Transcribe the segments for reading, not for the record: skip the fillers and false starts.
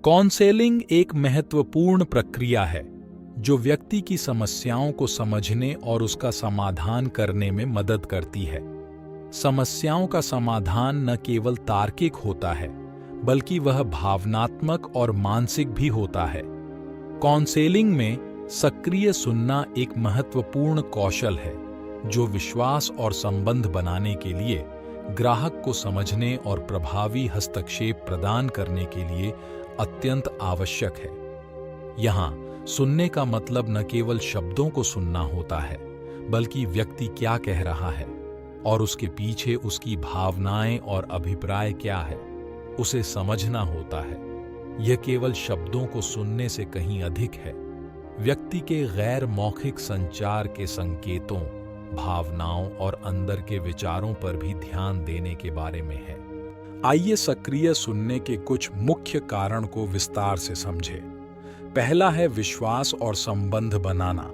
Counselling एक महत्वपूर्ण प्रक्रिया है जो व्यक्ति की समस्याओं को समझने और उसका समाधान करने में मदद करती है। समस्याओं का समाधान न केवल तार्किक होता है, बल्कि वह भावनात्मक और मानसिक भी होता है। काउंसलिंग में सक्रिय सुनना एक महत्वपूर्ण कौशल है जो विश्वास और संबंध बनाने के लिए, ग्राहक को समझने और प्रभावी हस्तक्षेप प्रदान करने के लिए अत्यंत आवश्यक है। यहाँ सुनने का मतलब न केवल शब्दों को सुनना होता है, बल्कि व्यक्ति क्या कह रहा है और उसके पीछे उसकी भावनाएं और अभिप्राय क्या है, उसे समझना होता है। यह केवल शब्दों को सुनने से कहीं अधिक है। व्यक्ति के गैर मौखिक संचार के संकेतों, भावनाओं और अंदर के विचारों पर भी ध्यान देने के बारे में है। आइए सक्रिय सुनने के कुछ मुख्य कारण को विस्तार से समझें। पहला है विश्वास और संबंध बनाना।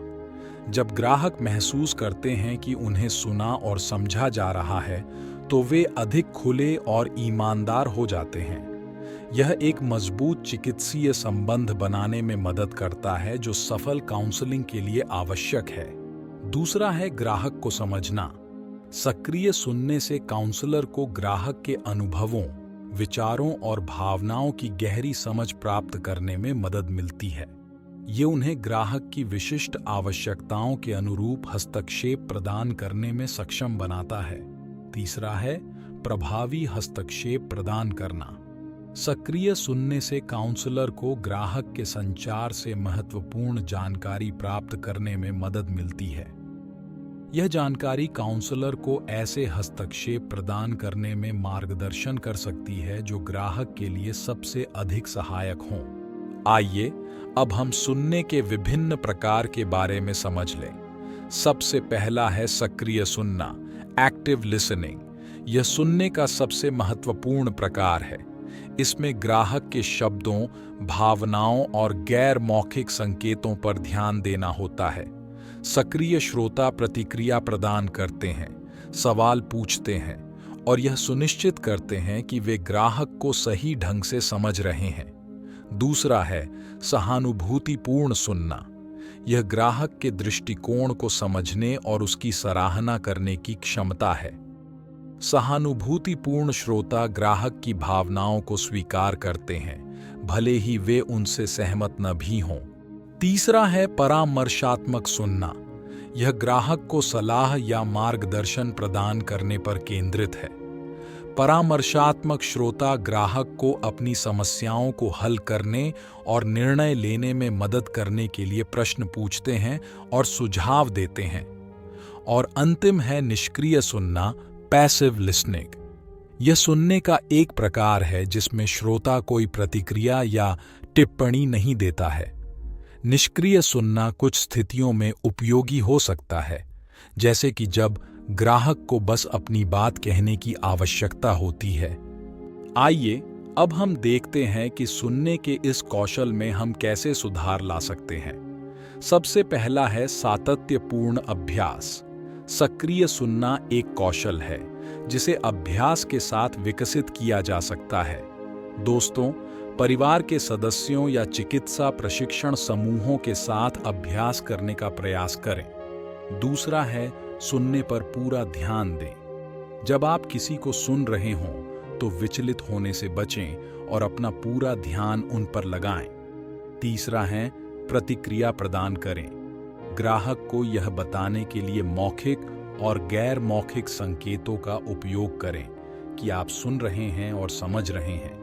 जब ग्राहक महसूस करते हैं कि उन्हें सुना और समझा जा रहा है, तो वे अधिक खुले और ईमानदार हो जाते हैं। यह एक मजबूत चिकित्सीय संबंध बनाने में मदद करता है, जो सफल काउंसलिंग के लिए आवश्यक है। दूसरा है ग्राहक को समझना। सक्रिय सुनने से काउंसलर को ग्राहक के अनुभवों, विचारों और भावनाओं की गहरी समझ प्राप्त करने में मदद मिलती है। ये उन्हें ग्राहक की विशिष्ट आवश्यकताओं के अनुरूप हस्तक्षेप प्रदान करने में सक्षम बनाता है। तीसरा है प्रभावी हस्तक्षेप प्रदान करना। सक्रिय सुनने से काउंसलर को ग्राहक के संचार से महत्वपूर्ण जानकारी प्राप्त करने में मदद मिलती है। यह जानकारी काउंसलर को ऐसे हस्तक्षेप प्रदान करने में मार्गदर्शन कर सकती है जो ग्राहक के लिए सबसे अधिक सहायक हों। आइए अब हम सुनने के विभिन्न प्रकार के बारे में समझ लें। सबसे पहला है सक्रिय सुनना, एक्टिव लिसनिंग। यह सुनने का सबसे महत्वपूर्ण प्रकार है। इसमें ग्राहक के शब्दों, भावनाओं और गैर मौखिक संकेतों पर ध्यान देना होता है। सक्रिय श्रोता प्रतिक्रिया प्रदान करते हैं, सवाल पूछते हैं और यह सुनिश्चित करते हैं कि वे ग्राहक को सही ढंग से समझ रहे हैं। दूसरा है सहानुभूतिपूर्ण सुनना। यह ग्राहक के दृष्टिकोण को समझने और उसकी सराहना करने की क्षमता है। सहानुभूतिपूर्ण श्रोता ग्राहक की भावनाओं को स्वीकार करते हैं, भले ही वे उनसे सहमत न भी हों। तीसरा है परामर्शात्मक सुनना। यह ग्राहक को सलाह या मार्गदर्शन प्रदान करने पर केंद्रित है। परामर्शात्मक श्रोता ग्राहक को अपनी समस्याओं को हल करने और निर्णय लेने में मदद करने के लिए प्रश्न पूछते हैं और सुझाव देते हैं। और अंतिम है निष्क्रिय सुनना, पैसिव लिसनिंग। यह सुनने का एक प्रकार है जिसमें श्रोता कोई प्रतिक्रिया या टिप्पणी नहीं देता है। निष्क्रिय सुनना कुछ स्थितियों में उपयोगी हो सकता है, जैसे कि जब ग्राहक को बस अपनी बात कहने की आवश्यकता होती है। आइए अब हम देखते हैं कि सुनने के इस कौशल में हम कैसे सुधार ला सकते हैं। सबसे पहला है सातत्यपूर्ण अभ्यास। सक्रिय सुनना एक कौशल है जिसे अभ्यास के साथ विकसित किया जा सकता है। दोस्तों, परिवार के सदस्यों या चिकित्सा प्रशिक्षण समूहों के साथ अभ्यास करने का प्रयास करें। दूसरा है सुनने पर पूरा ध्यान दें। जब आप किसी को सुन रहे हों तो विचलित होने से बचें और अपना पूरा ध्यान उन पर लगाएं। तीसरा है प्रतिक्रिया प्रदान करें। ग्राहक को यह बताने के लिए मौखिक और गैर मौखिक संकेतों का उपयोग करें कि आप सुन रहे हैं और समझ रहे हैं।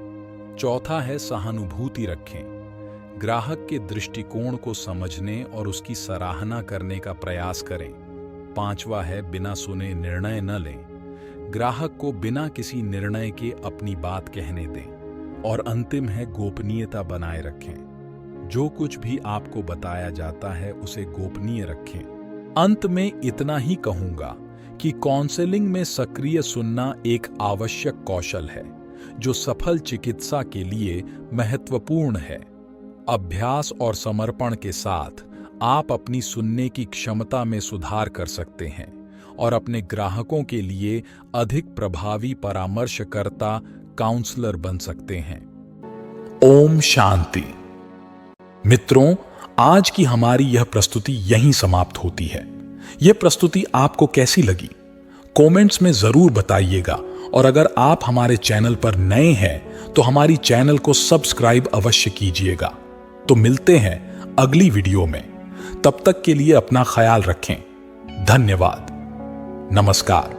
चौथा है सहानुभूति रखें। ग्राहक के दृष्टिकोण को समझने और उसकी सराहना करने का प्रयास करें। पांचवा है बिना सुने निर्णय न लें। ग्राहक को बिना किसी निर्णय के अपनी बात कहने दें। और अंतिम है गोपनीयता बनाए रखें। जो कुछ भी आपको बताया जाता है उसे गोपनीय रखें। अंत में इतना ही कहूंगा कि काउंसलिंग में सक्रिय सुनना एक आवश्यक कौशल है जो सफल चिकित्सा के लिए महत्वपूर्ण है। अभ्यास और समर्पण के साथ आप अपनी सुनने की क्षमता में सुधार कर सकते हैं और अपने ग्राहकों के लिए अधिक प्रभावी परामर्शकर्ता, काउंसलर बन सकते हैं। ओम शांति। मित्रों, आज की हमारी यह प्रस्तुति यहीं समाप्त होती है। यह प्रस्तुति आपको कैसी लगी कमेंट्स में जरूर बताइएगा, और अगर आप हमारे चैनल पर नए हैं तो हमारी चैनल को सब्सक्राइब अवश्य कीजिएगा। तो मिलते हैं अगली वीडियो में। तब तक के लिए अपना ख्याल रखें। धन्यवाद। नमस्कार।